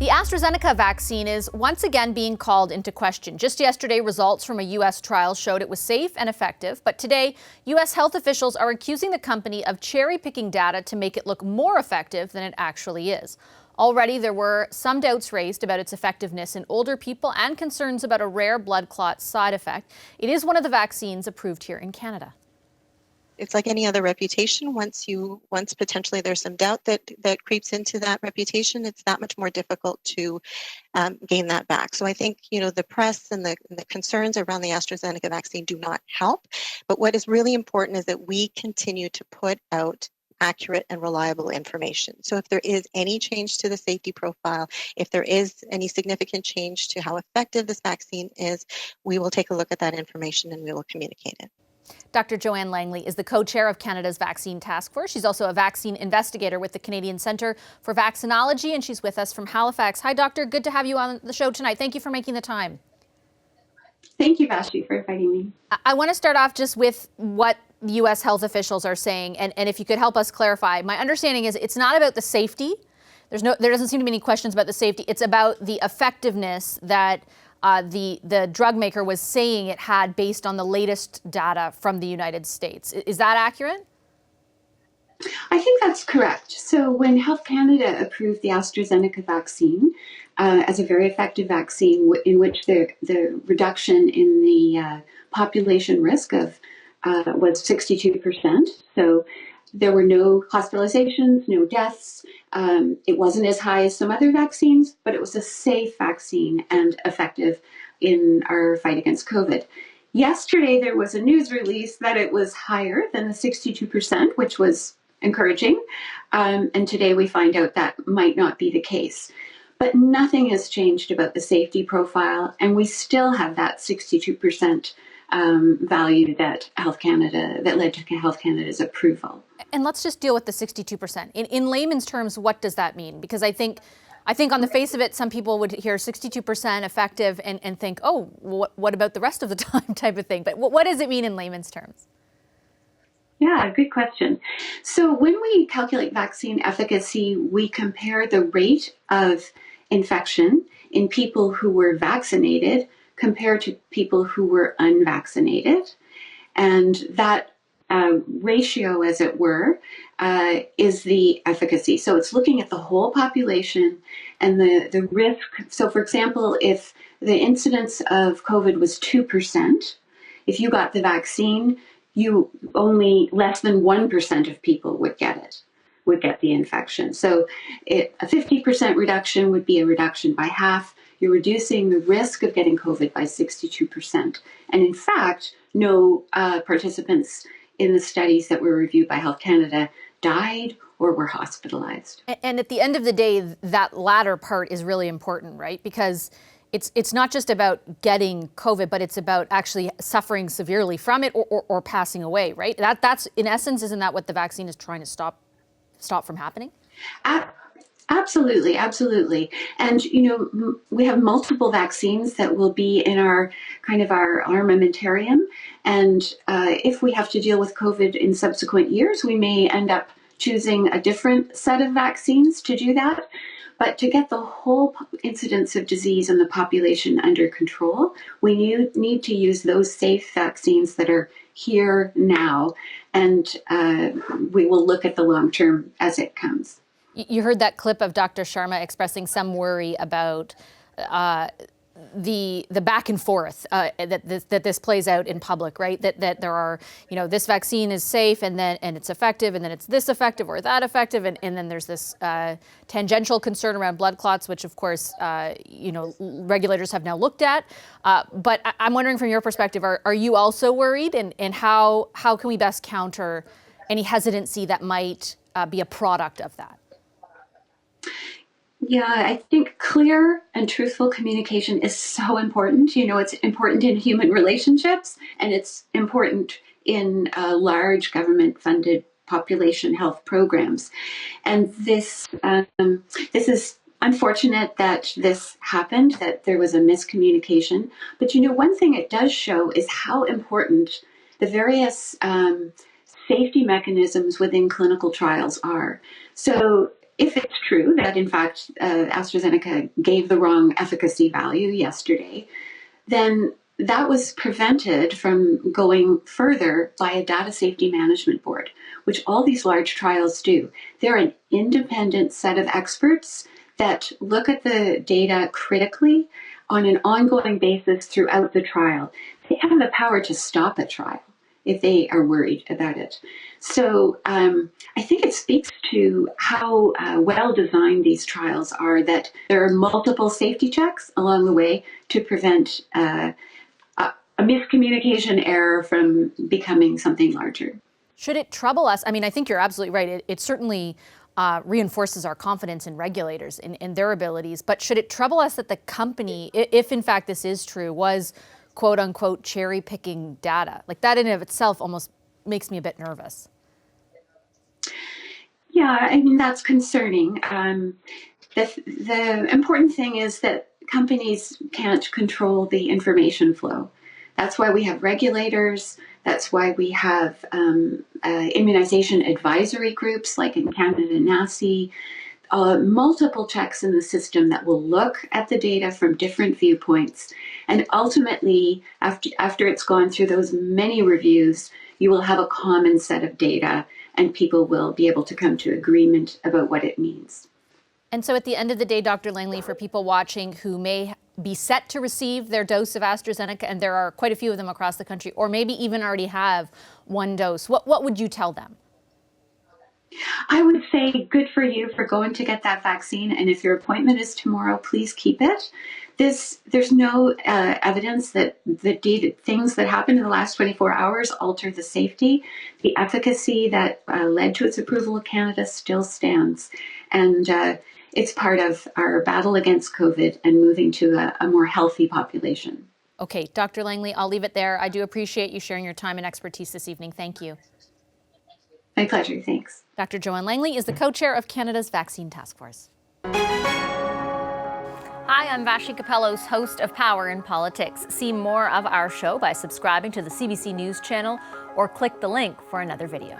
The AstraZeneca vaccine is once again being called into question. Just yesterday, results from a U.S. trial showed it was safe and effective. But today, U.S. health officials are accusing the company of cherry-picking data to make it look more effective than it actually is. Already, there were some doubts raised about its effectiveness in older people and concerns about a rare blood clot side effect. It is one of the vaccines approved here in Canada. It's like any other reputation. Once potentially there's some doubt that creeps into that reputation, it's that much more difficult to gain that back. So I think, the press and the concerns around the AstraZeneca vaccine do not help. But what is really important is that we continue to put out accurate and reliable information. So if there is any change to the safety profile, if there is any significant change to how effective this vaccine is, we will take a look at that information and we will communicate it. Dr. Joanne Langley is the co-chair of Canada's Vaccine Task Force. She's also a vaccine investigator with the Canadian Centre for Vaccinology, and she's with us from Halifax. Hi, Doctor. Good to have you on the show tonight. Thank you for making the time. Thank you, Vashti, for inviting me. I want to start off just with what U.S. health officials are saying, and if you could help us clarify. My understanding is it's not about the safety. There doesn't seem to be any questions about the safety. It's about the effectiveness that the drug maker was saying it had based on the latest data from the United States. Is that accurate? I think that's correct. So when Health Canada approved the AstraZeneca vaccine as a very effective vaccine in which the reduction in the population risk of was 62%. So there were no hospitalizations, no deaths. It wasn't as high as some other vaccines, but it was a safe vaccine and effective in our fight against COVID. Yesterday, there was a news release that it was higher than the 62%, which was encouraging. And today we find out that might not be the case. But nothing has changed about the safety profile, and we still have that 62% value that led to Health Canada's approval. And let's just deal with the 62%. In layman's terms, what does that mean? Because I think on the face of it, some people would hear 62% effective and think, oh, what about the rest of the time type of thing. But what does it mean in layman's terms? Yeah, good question. So when we calculate vaccine efficacy, we compare the rate of infection in people who were vaccinated compared to people who were unvaccinated. And that ratio, as it were, is the efficacy. So it's looking at the whole population and the risk. So for example, if the incidence of COVID was 2%, if you got the vaccine, only less than 1% of people would get the infection. So a 50% reduction would be a reduction by half. You're reducing the risk of getting COVID by 62%. And in fact, no participants in the studies that were reviewed by Health Canada died or were hospitalized. And at the end of the day, that latter part is really important, right? Because it's not just about getting COVID, but it's about actually suffering severely from it or passing away, right? That's in essence, isn't that what the vaccine is trying to stop from happening? Absolutely, absolutely. And, we have multiple vaccines that will be in our armamentarium. And if we have to deal with COVID in subsequent years, we may end up choosing a different set of vaccines to do that. But to get the whole incidence of disease in the population under control, we need to use those safe vaccines that are here now. And we will look at the long term as it comes. You heard that clip of Dr. Sharma expressing some worry about the back and forth that this plays out in public, right? That there are, this vaccine is safe and it's effective, and then it's this effective or that effective, and then there's this tangential concern around blood clots, which of course, regulators have now looked at. But I'm wondering, from your perspective, are you also worried, and how can we best counter any hesitancy that might be a product of that? Yeah, I think clear and truthful communication is so important. It's important in human relationships, and it's important in large government-funded population health programs. And this is unfortunate that this happened, that there was a miscommunication. But one thing it does show is how important the various safety mechanisms within clinical trials are. So if it's true that, in fact, AstraZeneca gave the wrong efficacy value yesterday, then that was prevented from going further by a data safety management board, which all these large trials do. They're an independent set of experts that look at the data critically on an ongoing basis throughout the trial. They have the power to stop a trial if they are worried about it. So I think it speaks to how well designed these trials are, that there are multiple safety checks along the way to prevent a miscommunication error from becoming something larger. Should it trouble us? I mean, I think you're absolutely right. It certainly reinforces our confidence in regulators, in their abilities. But should it trouble us that the company, if in fact this is true, was quote unquote cherry picking data? Like, that in and of itself almost makes me a bit nervous. Yeah, I mean, that's concerning. The important thing is that companies can't control the information flow. That's why we have regulators. That's why we have immunization advisory groups like in Canada, NACI, multiple checks in the system that will look at the data from different viewpoints. And ultimately, after it's gone through those many reviews, you will have a common set of data and people will be able to come to agreement about what it means. And so at the end of the day, Dr. Langley, for people watching who may be set to receive their dose of AstraZeneca, and there are quite a few of them across the country, or maybe even already have one dose, what would you tell them? I would say good for you for going to get that vaccine. And if your appointment is tomorrow, please keep it. There's no evidence that the things that happened in the last 24 hours alter the safety. The efficacy that led to its approval in Canada still stands. And it's part of our battle against COVID and moving to a more healthy population. Okay, Dr. Langley, I'll leave it there. I do appreciate you sharing your time and expertise this evening. Thank you. My pleasure. Thanks. Dr. Joanne Langley is the co-chair of Canada's Vaccine Task Force. Hi, I'm Vashi Capellos, host of Power in Politics. See more of our show by subscribing to the CBC News channel or click the link for another video.